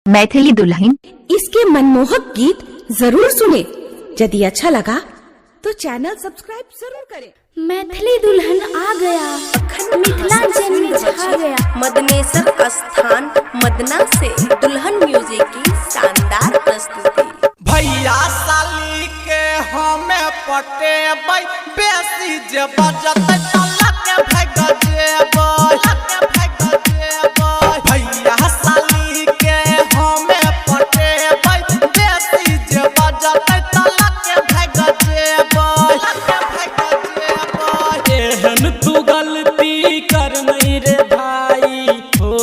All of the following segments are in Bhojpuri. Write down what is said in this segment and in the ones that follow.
मैथिली दुल्हन। इसके मनमोहक गीत जरूर सुने। यदि अच्छा लगा तो चैनल सब्सक्राइब जरूर करें। मैथिली दुल्हन आ गया, मिथिलांचल में छा गया। मदनेसर स्थान मदना से दुल्हन म्यूजिक की शानदार प्रस्तुति। भैया साली के हमें पटे बेसी जे बजत के भग जेबै। भैया साली के हमें पटे बेसी जे बजत के भग जेबै। एहन तू गलती कर नहीं रे भाई हो,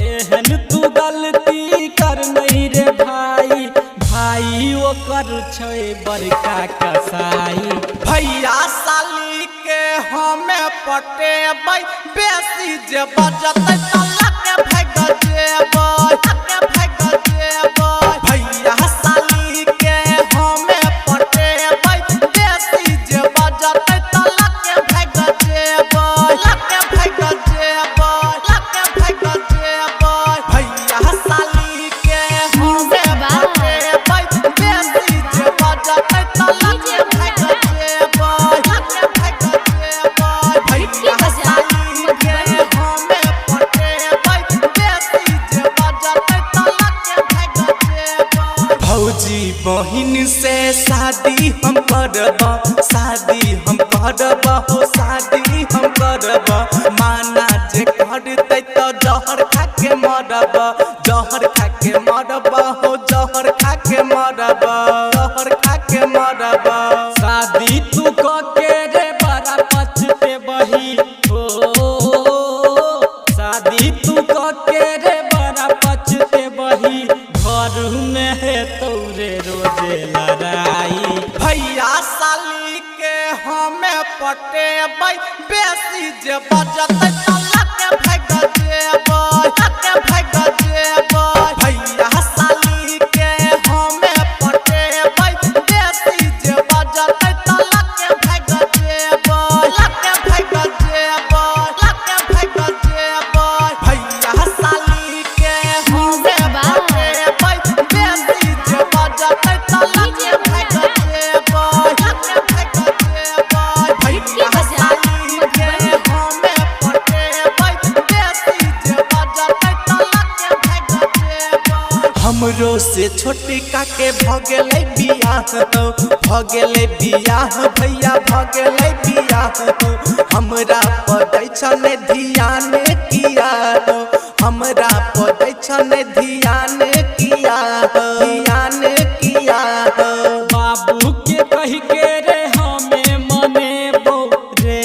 एहन तू गलती कर नहीं रे भाई। भाई वो कर छै बड़का कसाई। भैया साली के हमें पटे बेसी जे बजत के भग जेबै। भैया साली के हमें पटे बेसी जे बजत के भग जेबै। भैया साली के हमें पटे बेसी जे बजत के भग जेबै। भैया साली के हमें पटे बेसी जे बजत के भग जेबै। भौजी बहिन से शादी हम करब, शादी हम करब हो, शादी हम करब। माना जे करतै तो जहर खा के मरब, जहर खा के मरब हो, जहर खा के मरब, जहर खा के मरब। शादी तू के रे बड़ा पछते बही हो, शादी तू के रे बड़ा पछते बही। घर में है तोरे रोजे लड़ाई। भैया साली के हमें पटे बेसी जे बजत के भग जेबै। भैया साली के हमें पटे बेसी जे बजत के भग जेबै। भैया साली के हमें पटे बेसी जे बजत के भग जेबै। भैया साली के हमें पटे बेसी जे बजत के भग जेबै। हमरो से छोटका के भगेले बियाह हो, भगेले बियाह भैया भगेले बियाह हो। हमरा पदै छन ध्यान किया हो, हमरा पदै छन ध्यान किया हो, ध्यान किया हो। बाबू के कह के रे हमें मनेबो रे,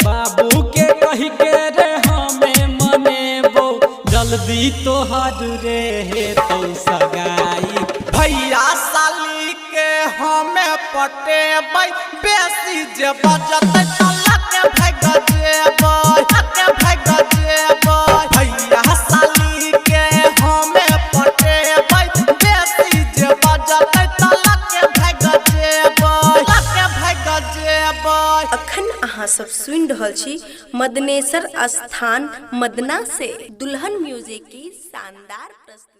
बाबू के कह के रे हमें मनेबो। जल्दी तोहर रे हे तो सगाई। भैया साली के हमें पटे बेसी जे बजत के भग जेबै। भैया साली के हमें पटे बेसी जे बजत के भग जेबै। अखन अहाँ सब सुनि रहल छी मदनेसर स्थान मदना से दुल्हन म्यूजिक की शानदार प्रस्तुति।